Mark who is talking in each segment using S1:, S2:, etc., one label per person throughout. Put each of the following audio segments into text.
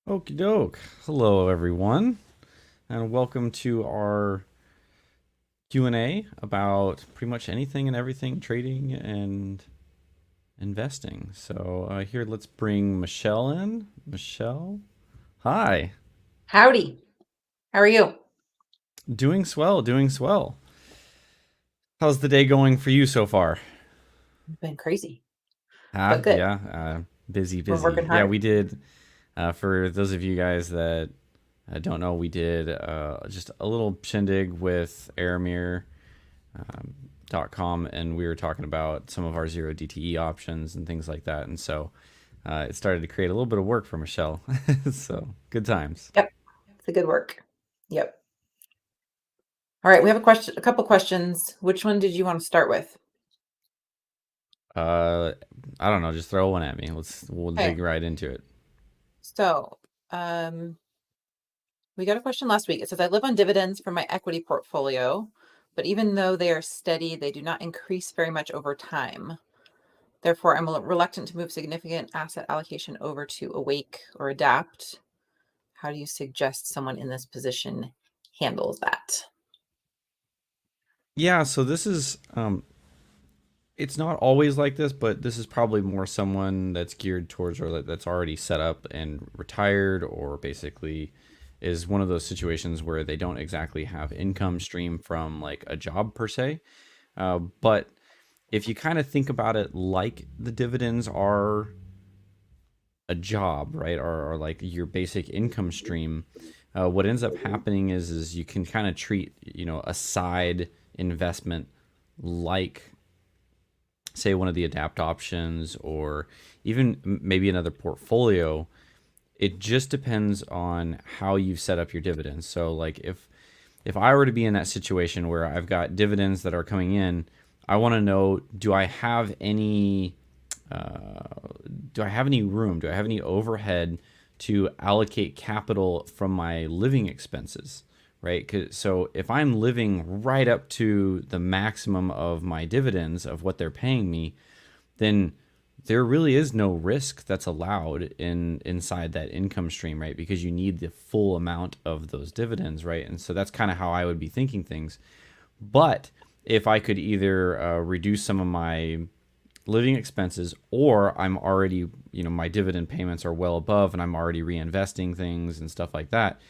S1: Okie doke. Hello, everyone, and welcome to our Q&A about pretty much anything and everything trading and investing. So here, let's bring Michelle in. Michelle, hi.
S2: Howdy. How are you?
S1: Doing swell, doing swell. How's the day going for you so far?
S2: It's been crazy,
S1: Ah,
S2: but good.
S1: yeah, busy,
S2: We're
S1: busy.
S2: working
S1: Yeah,
S2: hard.
S1: we did. For those of you guys that don't know, we did just a little shindig with Aramir .com, and we were talking about some of our zero DTE options and things like that. And so it started to create a little bit of work for Michelle. So good times.
S2: Yep. It's a good work. Yep. All right. We have a couple questions. Which one did you want to start with?
S1: Uh, I don't know, just throw one at me. We'll dig
S2: Okay.
S1: right into it.
S2: So, um, we got a question last week. It says, I live on dividends from my equity portfolio, but even though they are steady, they do not increase very much over time. Therefore, I'm reluctant to move significant asset allocation over to Awake or Adapt. How do you suggest someone in this position handles that?
S1: Yeah, so this is it's not always like this, but this is probably more someone that's geared towards or that's already set up and retired, or basically is one of those situations where they don't exactly have income stream from like a job per se. But if you kind of think about it like the dividends are a job, right, or like your basic income stream, what ends up happening is you can kind of treat a side investment like, say, one of the adapt options, or even maybe another portfolio. It just depends on how you've set up your dividends. So like if I were to be in that situation where I've got dividends that are coming in, I want to know, do I have any room? Do I have any overhead to allocate capital from my living expenses? Right? So if I'm living right up to the maximum of my dividends of what they're paying me, then there really is no risk that's allowed inside that income stream, right? Because you need the full amount of those dividends, right? And so that's kind of how I would be thinking things. But if I could either reduce some of my living expenses, or I'm already, my dividend payments are well above and I'm already reinvesting things and stuff like that.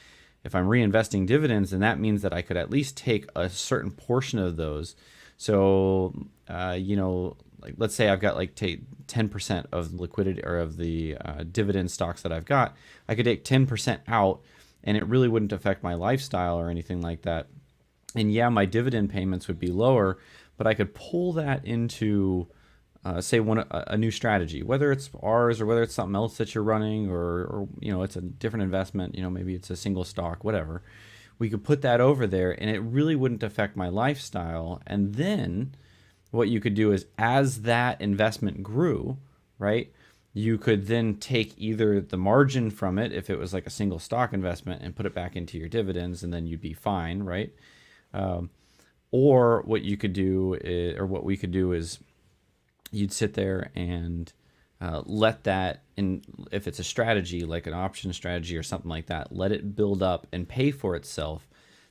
S1: If I'm reinvesting dividends, then that means that I could at least take a certain portion of those. So, like let's say I've got like take 10% of liquidity or of the dividend stocks that I've got. I could take 10% out, and it really wouldn't affect my lifestyle or anything like that. And yeah, my dividend payments would be lower, but I could pull that into say a new strategy, whether it's ours or whether it's something else that you're running, or it's a different investment, maybe it's a single stock, whatever. We could put that over there and it really wouldn't affect my lifestyle. And then what you could do is, as that investment grew, right, you could then take either the margin from it, if it was like a single stock investment, and put it back into your dividends, and then you'd be fine, right? Or what you could do is, or what we could do is, you'd sit there and let that in, if it's a strategy like an option strategy or something like that, let it build up and pay for itself.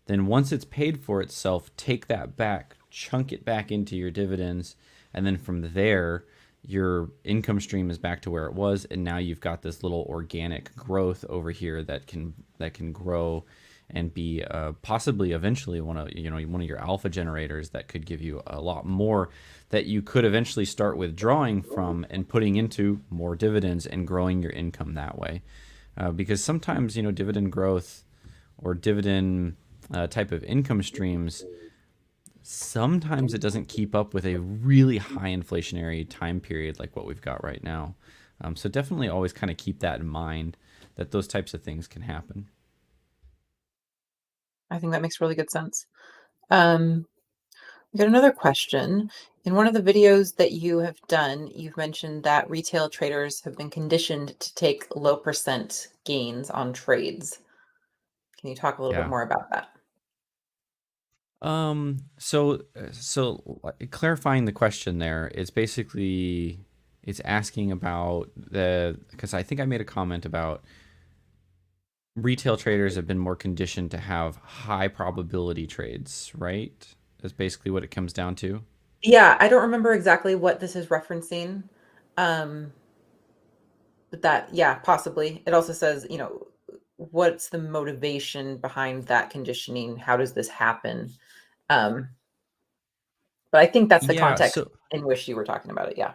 S1: Then once it's paid for itself, take that back, chunk it back into your dividends, and then from there your income stream is back to where it was, and now you've got this little organic growth over here that can grow and be possibly eventually one of your alpha generators that could give you a lot more, that you could eventually start withdrawing from and putting into more dividends and growing your income that way. Because sometimes dividend growth or dividend type of income streams, sometimes it doesn't keep up with a really high inflationary time period like what we've got right now. So definitely always kind of keep that in mind, that those types of things can happen.
S2: I think that makes really good sense. Um, we got another question. In one of the videos that you have done, you've mentioned that retail traders have been conditioned to take low percent gains on trades. Can you talk a little bit
S1: Yeah.
S2: more about that?
S1: So clarifying the question there, it's basically, it's asking about the, because I think I made a comment about retail traders have been more conditioned to have high probability trades, right? That's basically what it comes down to.
S2: Yeah, I don't remember exactly what this is referencing. Um, but that, yeah, possibly. It also says, what's the motivation behind that conditioning? How does this happen? Um, but I think that's the
S1: Yeah,
S2: context
S1: so
S2: in which you were talking about it. Yeah.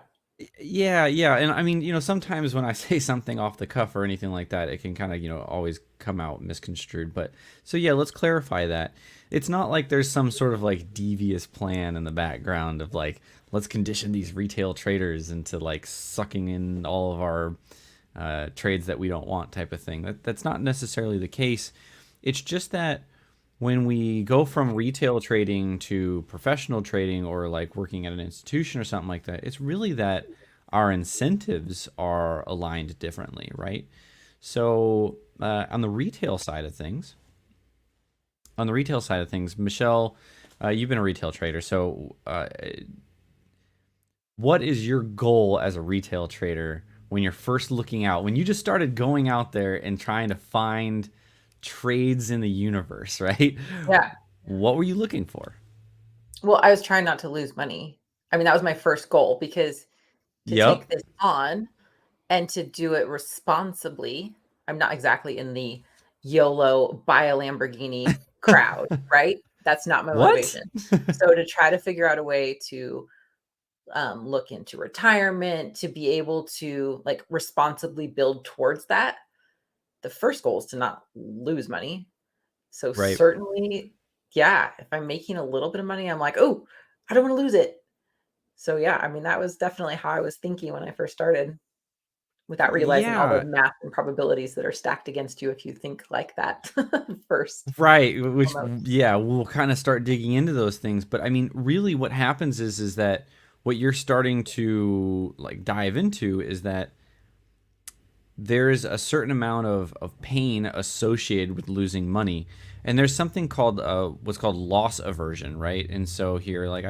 S1: yeah, yeah, and I mean, sometimes when I say something off the cuff or anything like that, it can kind of, always come out misconstrued. But so yeah, let's clarify that. It's not like there's some sort of like devious plan in the background of like, let's condition these retail traders into like sucking in all of our trades that we don't want type of thing. That's not necessarily the case. It's just that when we go from retail trading to professional trading or like working at an institution or something like that, it's really that our incentives are aligned differently, right? So on the retail side of things, Michelle, you've been a retail trader. So what is your goal as a retail trader when you're first looking out? When you just started going out there and trying to find trades in the universe, right?
S2: Yeah.
S1: What were you looking for?
S2: Well, I was trying not to lose money. I mean, that was my first goal because to
S1: Yep.
S2: take this on and to do it responsibly, I'm not exactly in the YOLO buy a Lamborghini crowd, right? That's not my
S1: What?
S2: motivation. So to try to figure out a way to look into retirement, to be able to like responsibly build towards that, the first goal is to not lose money. So
S1: Right.
S2: certainly, yeah, if I'm making a little bit of money, I'm like, oh, I don't want to lose it. So yeah, I mean, that was definitely how I was thinking when I first started, without realizing all the
S1: Yeah.
S2: math and probabilities that are stacked against you if you think like that first.
S1: Right. Which,
S2: Almost.
S1: yeah, we'll kind of start digging into those things. But I mean, really, what happens is that what you're starting to like dive into is that there's a certain amount of pain associated with losing money, and there's something called what's called loss aversion, right? And so here, like,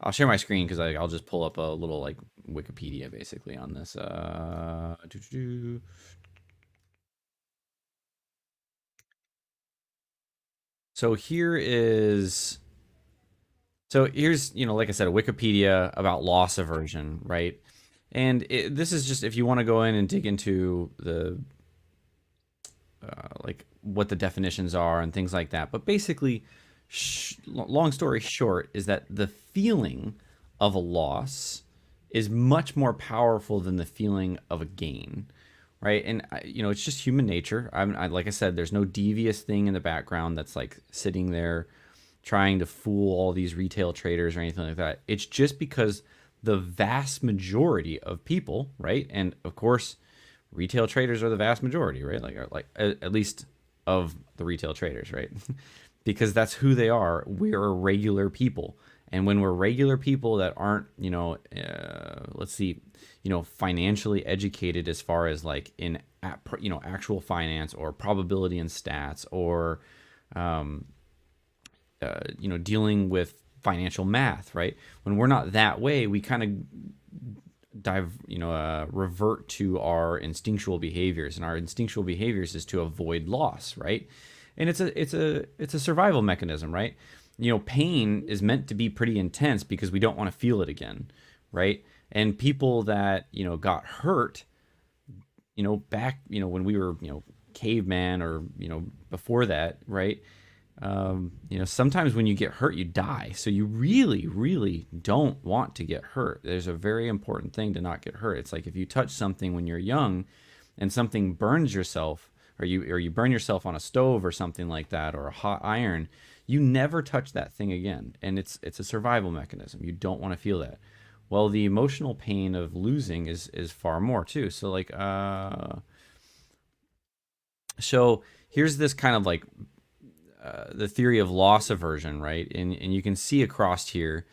S1: I'll share my screen because I'll just pull up a little like Wikipedia basically on this. So here is so here's, like I said, a Wikipedia about loss aversion, right? And this is just if you want to go in and dig into the like what the definitions are and things like that. But basically, long story short, is that the feeling of a loss is much more powerful than the feeling of a gain, right? And it's just human nature. Like I said, there's no devious thing in the background that's like sitting there trying to fool all these retail traders or anything like that. It's just because the vast majority of people, right? And of course, retail traders are the vast majority, right? Like at least of the retail traders, right? Because that's who they are. We're regular people. And when we're regular people that aren't, let's see, financially educated as far as like in, actual finance or probability and stats or, dealing with financial math, right? When we're not that way, we kind of revert to our instinctual behaviors, and our instinctual behaviors is to avoid loss, right? And it's a survival mechanism, right? Pain is meant to be pretty intense because we don't want to feel it again, right? And people that got hurt, back when we were caveman or before that, right? Sometimes when you get hurt, you die. So you really, really don't want to get hurt. There's a very important thing to not get hurt. It's like if you touch something when you're young and something burns yourself, or you burn yourself on a stove or something like that, or a hot iron, you never touch that thing again. And it's a survival mechanism. You don't want to feel that. Well, the emotional pain of losing is far more too. So so here's this kind of like the theory of loss aversion, right? And you can see across here,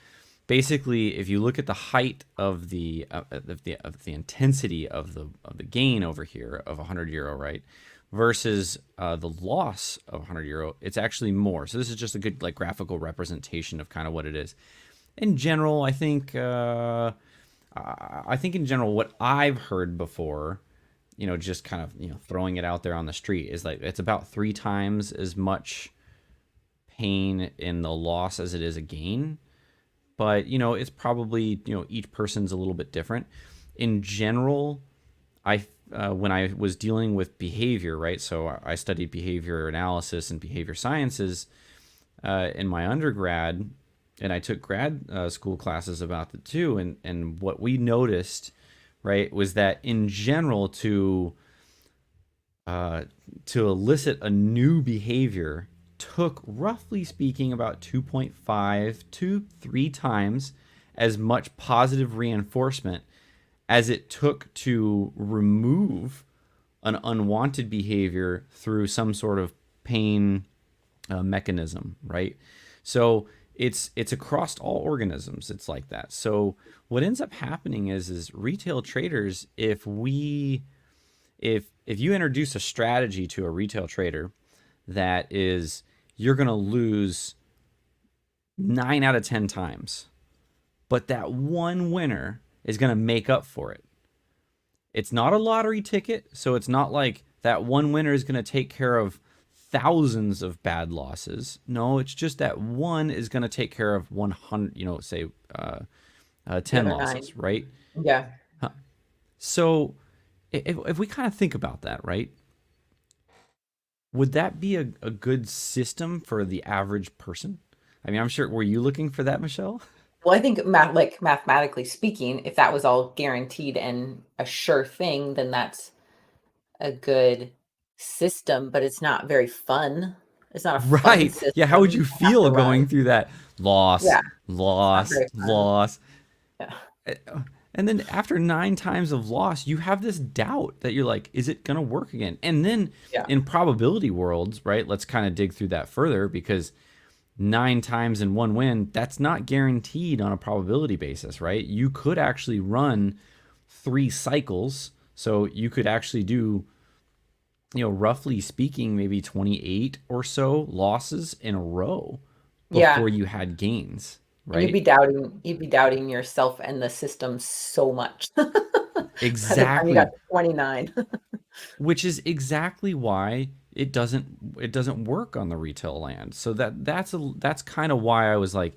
S1: basically, if you look at the height of the intensity of the gain over here of 100 euro, right, versus the loss of 100 euro, it's actually more. So this is just a good like graphical representation of kind of what it is. In general, I think in general what I've heard before just kind of, throwing it out there on the street, is like it's about 3 times as much pain in the loss as it is a gain. But, it's probably, each person's a little bit different. In general, when I was dealing with behavior, right? So I studied behavior analysis and behavior sciences in my undergrad, and I took grad school classes about it too. And what we noticed, right, was that in general, to elicit a new behavior took, roughly speaking, about 2.5 to 3 times as much positive reinforcement as it took to remove an unwanted behavior through some sort of pain mechanism, right? So it's across all organisms. It's like that. So what ends up happening is retail traders, if you introduce a strategy to a retail trader that is, you're going to lose 9 out of 10 times, but that one winner is going to make up for it. It's not a lottery ticket, so it's not like that one winner is going to take care of thousands of bad losses. No, it's just that one is going to take care of 100, say
S2: The
S1: 10
S2: other nine.
S1: losses, right?
S2: Yeah.
S1: So if we kind of think about that, right? Would that be a good system for the average person? I mean, I'm sure. Were you looking for that, Michelle?
S2: Well, I think like mathematically speaking, if that was all guaranteed and a sure thing, then that's a good system, but it's not very fun. It's not a fun
S1: Right. Yeah. How would
S2: system
S1: you
S2: to have
S1: feel
S2: to run.
S1: going through that? Loss,
S2: Yeah, it's not
S1: loss,
S2: very fun.
S1: loss.
S2: Yeah.
S1: And then after 9 times of loss, you have this doubt that you're like, is it going to work again? And then
S2: Yeah.
S1: in probability worlds, right? Let's kind of dig through that further, because 9 times in one win, that's not guaranteed on a probability basis, right? You could actually run 3 cycles. So you could actually do, roughly speaking, maybe 28 or so losses in a row before
S2: Yeah.
S1: you had gains,
S2: And
S1: right?
S2: you'd be doubting yourself and the system so much by the time you got
S1: Exactly.
S2: to 29.
S1: Which is exactly why it doesn't work on the retail land. So that's kind of why I was like,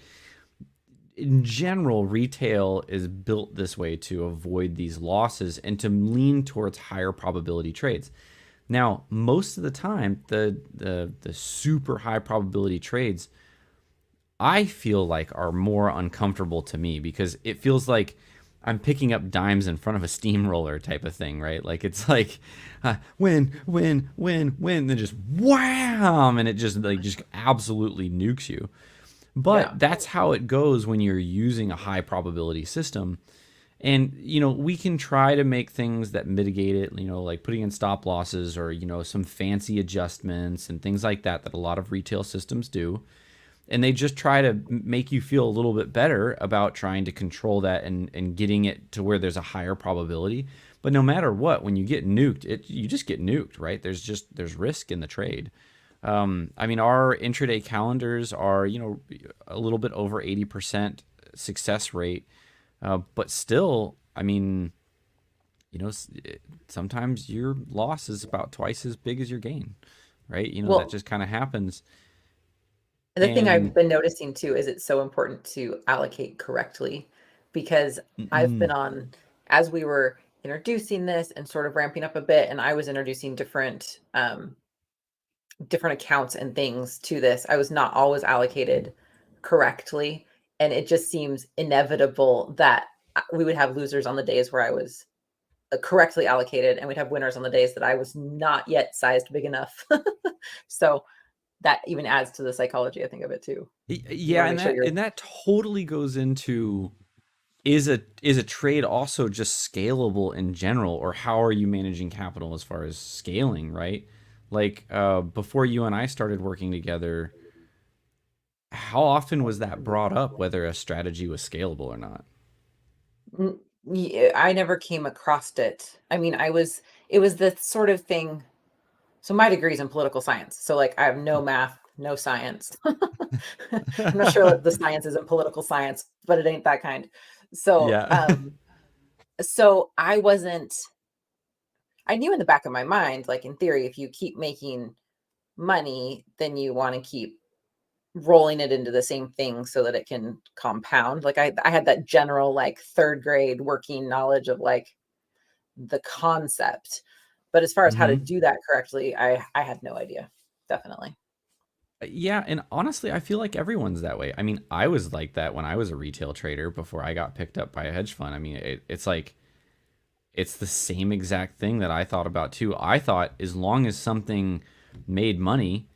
S1: in general, retail is built this way to avoid these losses and to lean towards higher probability trades. Now, most of the time, the super high probability trades, I feel like, are more uncomfortable to me, because it feels like I'm picking up dimes in front of a steamroller type of thing, right? Like it's like win, win, win, win, then just wham, and it just absolutely nukes you.
S2: Yeah.
S1: But that's how it goes when you're using a high probability system. And we can try to make things that mitigate it, like putting in stop losses, or some fancy adjustments and things like that a lot of retail systems do. And they just try to make you feel a little bit better about trying to control that, and getting it to where there's a higher probability. But no matter what, when you get nuked, you just get nuked, right? There's risk in the trade. I mean, our intraday calendars are, a little bit over 80% success rate. But still, I mean, sometimes your loss is about twice as big as your gain, right? That
S2: Well,
S1: just kind of happens.
S2: the thing I've
S1: And
S2: been noticing too is it's so important to allocate correctly, because I've been on, as we were introducing this and sort of ramping up a bit, and I was introducing different accounts and things to this. I was not always allocated correctly, and it just seems inevitable that we would have losers on the days where I was correctly allocated, and we'd have winners on the days that I was not yet sized big enough. So that even adds to the psychology, I think, of it too. You
S1: yeah,
S2: want to
S1: and
S2: make sure
S1: that
S2: you're
S1: and that totally goes into, is a trade also just scalable in general, or how are you managing capital as far as scaling, right? Like before you and I started working together, how often was that brought up, whether a strategy was scalable or not?
S2: Yeah, I never came across it. I mean, it was the sort of thing. So my degree is in political science. So like I have no math, no science. I'm not sure what the science is in political science, but it ain't that kind. So
S1: Yeah.
S2: so I wasn't I knew in the back of my mind, like in theory, if you keep making money, then you want to keep rolling it into the same thing so that it can compound. Like I had that general like third grade working knowledge of like the concept. But as far as how to
S1: Mm-hmm.
S2: do that correctly, I had no idea. Definitely.
S1: Yeah, and honestly, I feel like everyone's that way. I mean, I was like that when I was a retail trader before I got picked up by a hedge fund. I mean, it's like it's the same exact thing that I thought about too. I thought as long as something made money,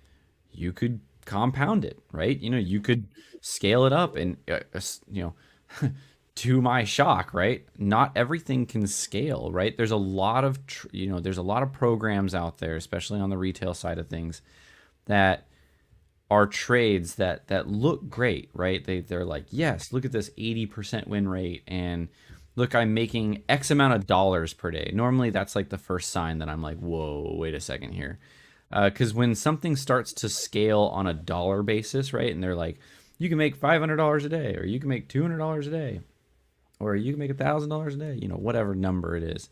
S1: you could compound it, right? You know, you could scale it up, and you know, to my shock, right? Not everything can scale, right? There's a lot of there's a lot of programs out there, especially on the retail side of things, that are trades that look great, right? They're like, yes, look at this 80% win rate, and look, I'm making X amount of dollars per day. Normally, that's like the first sign that I'm like, whoa, wait a second here, because when something starts to scale on a dollar basis, right, and they're like, you can make $500 a day, or you can make $200 a day, or you can make $1,000 a day, you know, whatever number it is,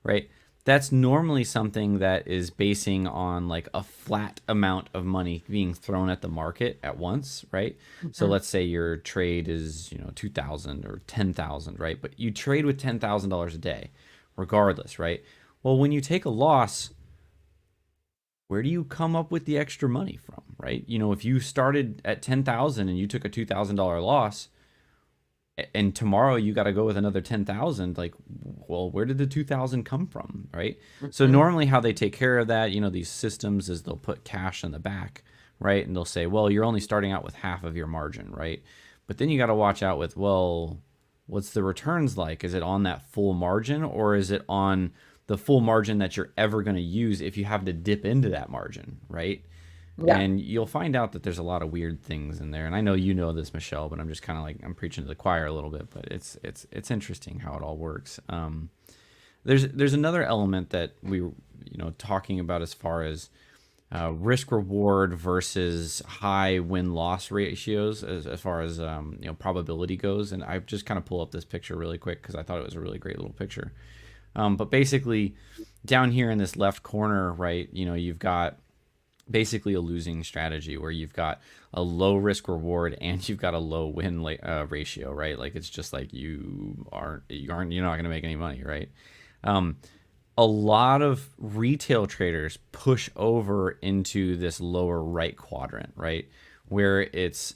S1: right? That's normally something that is basing on like a flat amount of money being thrown at the market at once, right? So
S2: Mhm.
S1: let's say your trade is, you know, 2,000 or 10,000, right? But you trade with $10,000 a day, regardless, right? Well, when you take a loss, where do you come up with the extra money from, right? You know, if you started at 10,000 and you took a $2,000 loss, and tomorrow you got to go with another 10,000, like, well, where did the 2,000 come from, right? So
S2: Mhm.
S1: normally how they take care of that, you know, these systems, is they'll put cash in the back, right? And they'll say, well, you're only starting out with half of your margin, right? But then you got to watch out with, well, what's the returns like? Is it on that full margin, or is it on the full margin that you're ever going to use if you have to dip into that margin, right?
S2: Yeah.
S1: And you'll find out that there's a lot of weird things in there. And I know you know this, Michelle, but I'm just kind of like, I'm preaching to the choir a little bit. But it's interesting how it all works. There's another element that we talking about as far as risk reward versus high win loss ratios, as far as probability goes. And I just kind of pull up this picture really quick because I thought it was a really great little picture. But basically, down here in this left corner, right, you've got basically a losing strategy where you've got a low risk reward and you've got a low win ratio, right? Like it's just like you're not going to make any money, right? Um, a lot of retail traders push over into this lower right quadrant, right, where it's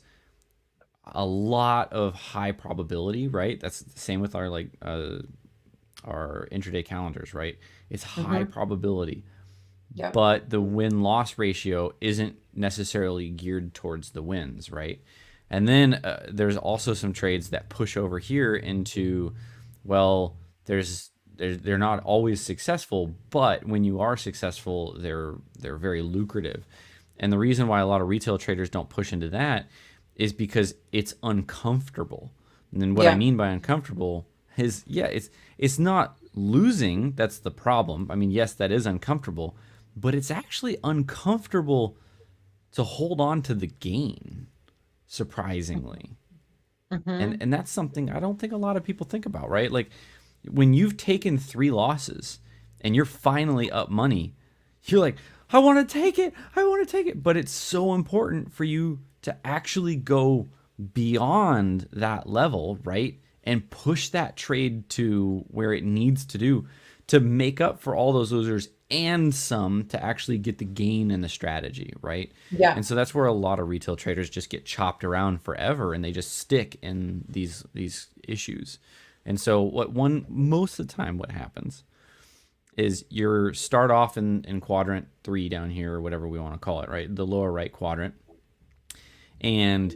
S1: a lot of high probability, right? That's the same with our intraday calendars, right? It's high
S2: Mhm.
S1: probability,
S2: Yep.
S1: but the win loss ratio isn't necessarily geared towards the wins, right? And then there's also some trades that push over here into, well, they're not always successful, but when you are successful, they're very lucrative. And the reason why a lot of retail traders don't push into that is because it's uncomfortable. And then what I
S2: Yeah.
S1: mean by uncomfortable is, yeah, it's not losing that's the problem. I mean, yes, that is uncomfortable, but it's actually uncomfortable to hold on to the gain, surprisingly. And
S2: Mhm.
S1: and that's something I don't think a lot of people think about, right? Like when you've taken 3 losses and you're finally up money, you're like, I want to take it. I want to take it. But it's so important for you to actually go beyond that level, right? And push that trade to where it needs to make up for all those losers and some to actually get the gain in the strategy, right?
S2: Yeah.
S1: And so that's where a lot of retail traders just get chopped around forever and they just stick in these issues. And so what one most of the time what happens is you start off in quadrant 3 down here, or whatever we want to call it, right? The lower right quadrant. And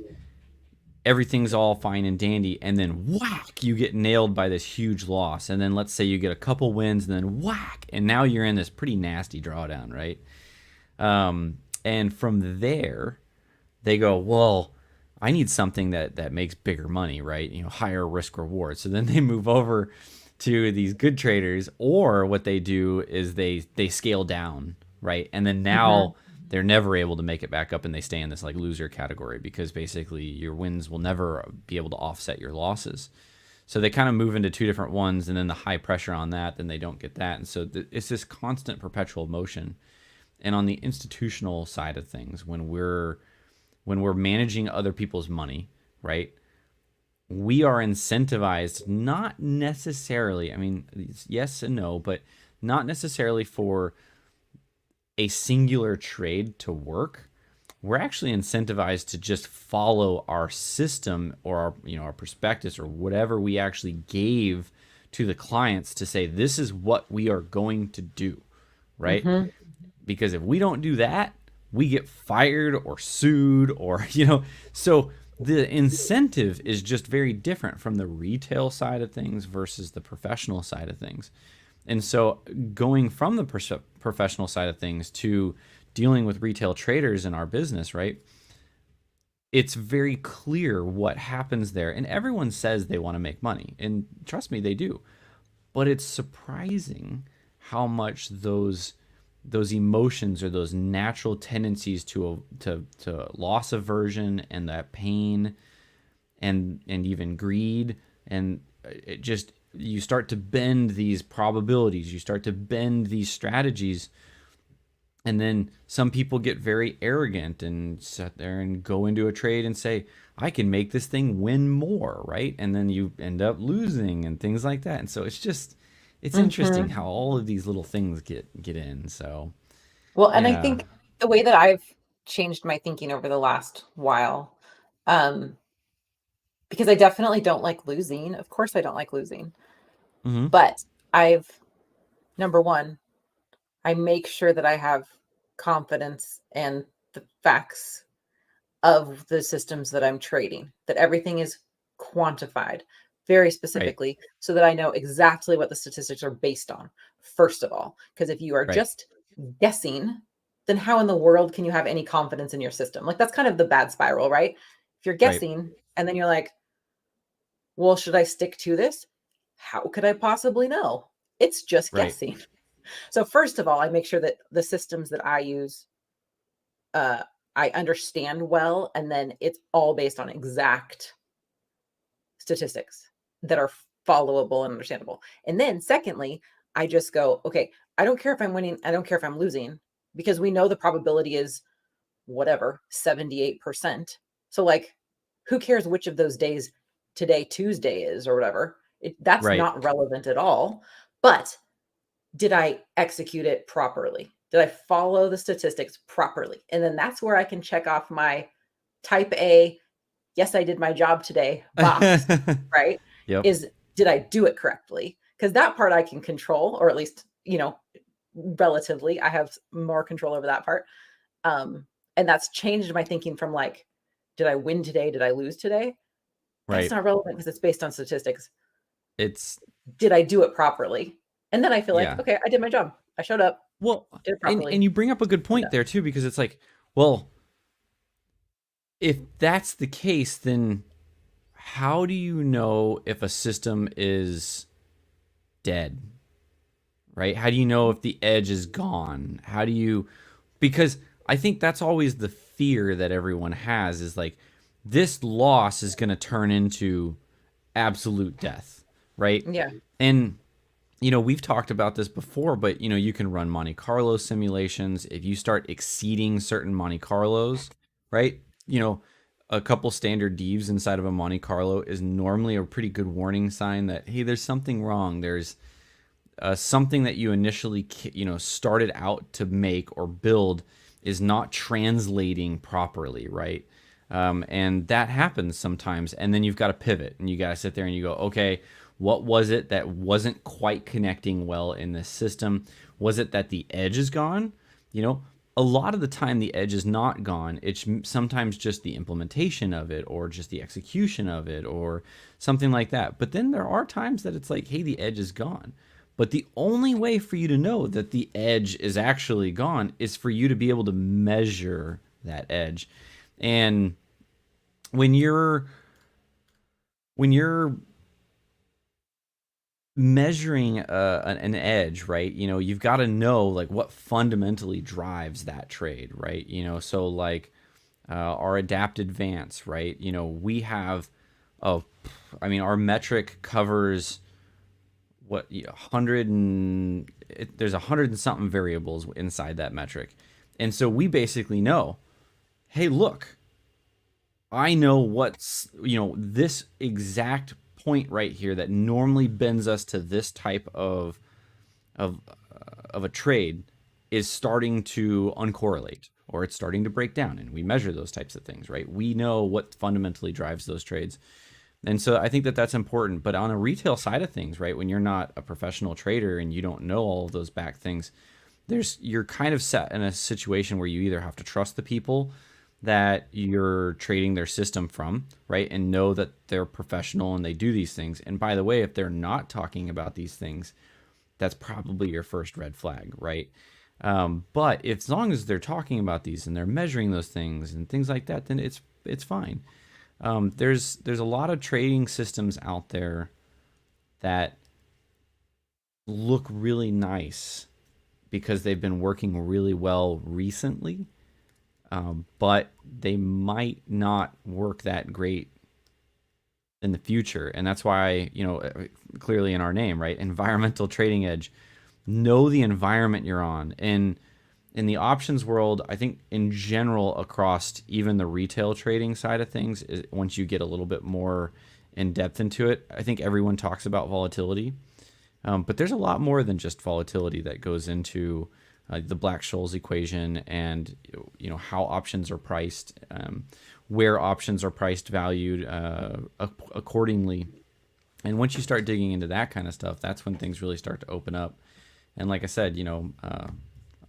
S1: everything's all fine and dandy, and then whack, you get nailed by this huge loss. And then let's say you get a couple wins, and then whack, and now you're in this pretty nasty drawdown, right? And from there, they go, well, I need something that makes bigger money, right? Higher risk reward. So then they move over to these good traders, or what they do is they scale down, right? And then
S2: Mhm.
S1: now they're never able to make it back up, and they stay in this like loser category because basically your wins will never be able to offset your losses. So they kind of move into two different ones, and then the high pressure on that, then they don't get that. And so it's this constant perpetual motion. And on the institutional side of things, when we're managing other people's money, right? We are incentivized not necessarily, I mean, yes and no, but not necessarily for a singular trade to work. We're actually incentivized to just follow our system or our prospectus or whatever we actually gave to the clients to say this is what we are going to do, right?
S2: Mm-hmm.
S1: Because if we don't do that, we get fired or sued or so the incentive is just very different from the retail side of things versus the professional side of things. And so going from the professional side of things to dealing with retail traders in our business, right? It's very clear what happens there. And everyone says they want to make money. And trust me, they do. But it's surprising how much those emotions or those natural tendencies to loss aversion and that pain and even greed, and it just, you start to bend these probabilities, you start to bend these strategies, and then some people get very arrogant and sit there and go into a trade and say, I can make this thing win more, right? And then you end up losing and things like that. And so it's interesting
S2: Mm-hmm.
S1: how all of these little things get in. So
S2: Well, and I
S1: yeah.
S2: think the way that I've changed my thinking over the last while, um, because I definitely don't like losing. Of course, I don't like losing,
S1: Hmm.
S2: but I've number one, I make sure that I have confidence and the facts of the systems that I'm trading, that everything is quantified very
S1: Right.
S2: specifically so that I know exactly what the statistics are based on, first of all. Because if you are
S1: Right.
S2: just guessing, then how in the world can you have any confidence in your system? Like that's kind of the bad spiral, right? If you're
S1: Right.
S2: guessing and then you're like, well, should I stick to this? How could I possibly know? It's just
S1: Right.
S2: guessing. So, first of all, I make sure that the systems that I use uh, I understand well, and then it's all based on exact statistics that are followable and understandable. And then, secondly, I just go, okay, I don't care if I'm winning, I don't care if I'm losing, because we know the probability is whatever, 78%. So, like, who cares which of those days today, Tuesday is, or whatever? That's
S1: Right.
S2: not relevant at all. But did I execute it properly? Did I follow the statistics properly? And then that's where I can check off my type A, yes, I did my job today box, right?
S1: Yep.
S2: Is did I do it correctly? Because that part I can control, or at least, relatively, I have more control over that part. And that's changed my thinking from like, did I win today? Did I lose today? That's
S1: Right.
S2: not relevant because it's based on statistics.
S1: It's
S2: Did I do it properly? And then I feel like,
S1: yeah.
S2: okay, I did my job. I showed up,
S1: Well,
S2: did it
S1: and
S2: properly.
S1: you bring up a good
S2: I'm
S1: point
S2: done.
S1: there too, because it's like, well, if that's the case, then how do you know if a system is dead? Right? How do you know if the edge is gone? How do you, because I think that's always the fear that everyone has, is like this loss is going to turn into absolute death, right?
S2: Yeah.
S1: And we've talked about this before, but you can run Monte Carlo simulations. If you start exceeding certain Monte Carlos, right? A couple standard divs inside of a Monte Carlo is normally a pretty good warning sign that, hey, there's something wrong. There's something that you initially started out to make or build is not translating properly, right? And that happens sometimes, and then you've got to pivot and you got to sit there and you go, okay, what was it that wasn't quite connecting well in this system? Was it that the edge is gone? A lot of the time the edge is not gone. It's sometimes just the implementation of it or just the execution of it or something like that. But then there are times that it's like, hey, the edge is gone. But the only way for you to know that the edge is actually gone is for you to be able to measure that edge. And when you're measuring an edge, right? You've got to know like what fundamentally drives that trade, right? So like our adapt advance, right? We have Oh, I mean, our metric covers what, 100 and there's 100 and something variables inside that metric. And so we basically know, hey, look, I know what's, this exact point right here that normally bends us to this type of of a trade is starting to uncorrelate, or it's starting to break down, and we measure those types of things, right? We know what fundamentally drives those trades. And so I think that that's important. But on a retail side of things, right, when you're not a professional trader and you don't know all of those back things, you're kind of set in a situation where you either have to trust the people that you're trading their system from, right, and know that they're professional and they do these things. And by the way, if they're not talking about these things, that's probably your first red flag, right? But as long as they're talking about these and they're measuring those things and things like that, then it's fine. There's a lot of trading systems out there that look really nice because they've been working really well recently, but they might not work that great in the future. And that's why, clearly in our name, right? Environmental trading edge. Know the environment you're on. And in the options world, I think in general, across even the retail trading side of things, once you get a little bit more in depth into it, I think everyone talks about volatility. But there's a lot more than just volatility that goes into the Black-Scholes equation, and how options are priced, where options are priced, valued accordingly. And once you start digging into that kind of stuff, that's when things really start to open up. And like I said,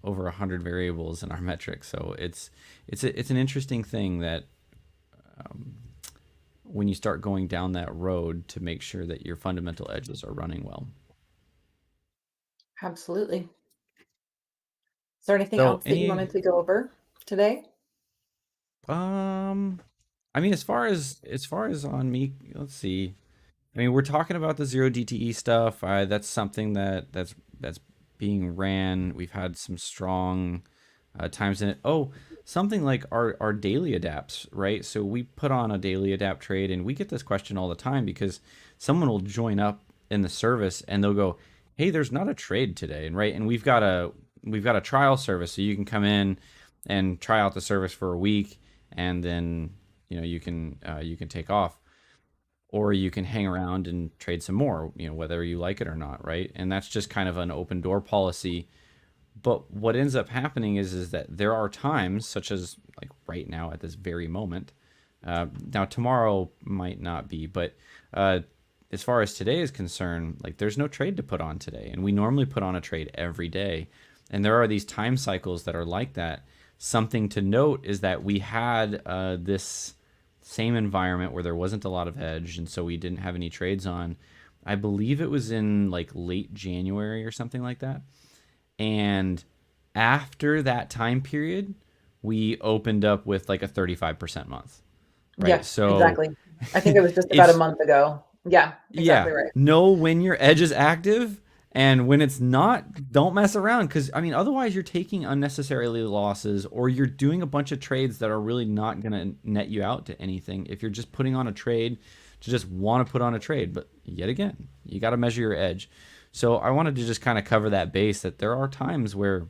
S1: over 100 variables in our metrics, so it's an interesting thing that when you start going down that road to make sure that your fundamental edges are running well.
S2: Absolutely. Is there anything
S1: So
S2: else that you
S1: any
S2: wanted to go over today?
S1: um I mean, as far as on me, let's see. I mean, we're talking about the zero DTE stuff. That's something that's being ran. We've had some strong times in it. Oh, something like our daily adapts, right? So we put on a daily adapt trade, and we get this question all the time because someone will join up in the service and they'll go, "Hey, there's not a trade today," and right, and we've got a trial service, so you can come in and try out the service for a week, and then you can take off, or you can hang around and trade some more, whether you like it or not, right? And that's just kind of an open door policy. But what ends up happening is that there are times, such as like right now at this very moment. Now tomorrow might not be, but as far as today is concerned, like there's no trade to put on today, and we normally put on a trade every day. And there are these time cycles that are like that. Something to note is that we had this same environment where there wasn't a lot of hedge, and so we didn't have any trades on. I believe it was in like late January or something like that. And after that time period, we opened up with like a 35% month, right?
S2: Yeah,
S1: So
S2: exactly. I think it was just about a
S1: it's,
S2: month ago. Yeah,
S1: yeah,
S2: exactly right.
S1: know when your edge is active, and when it's not, don't mess around. Because, I mean, otherwise you're taking unnecessarily losses, or you're doing a bunch of trades that are really not going to net you out to anything if you're just putting on a trade to just want to put on a trade. But yet again, you got to measure your edge. So I wanted to just kind of cover that base, that there are times where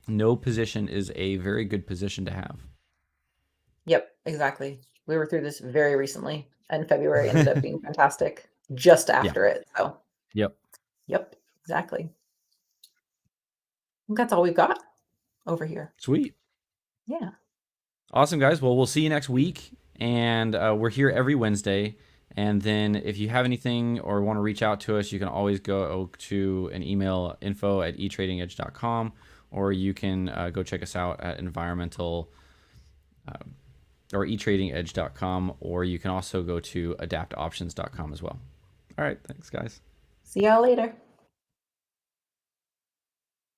S1: no position is a very good position to have.
S2: Yep, exactly. We were through this very recently, and February ended up being fantastic just
S1: Yeah.
S2: after it. So,
S1: Yep.
S2: yep, exactly. I think that's all we've got over here.
S1: Sweet.
S2: Yeah.
S1: Awesome, guys. Well, we'll see you next week. And we're here every Wednesday. And then if you have anything or want to reach out to us, you can always go to an email, info@etradingedge.com, or you can go check us out at environmental or etradingedge.com, or you can also go to adaptoptions.com as well. All right. Thanks, guys.
S2: See y'all later.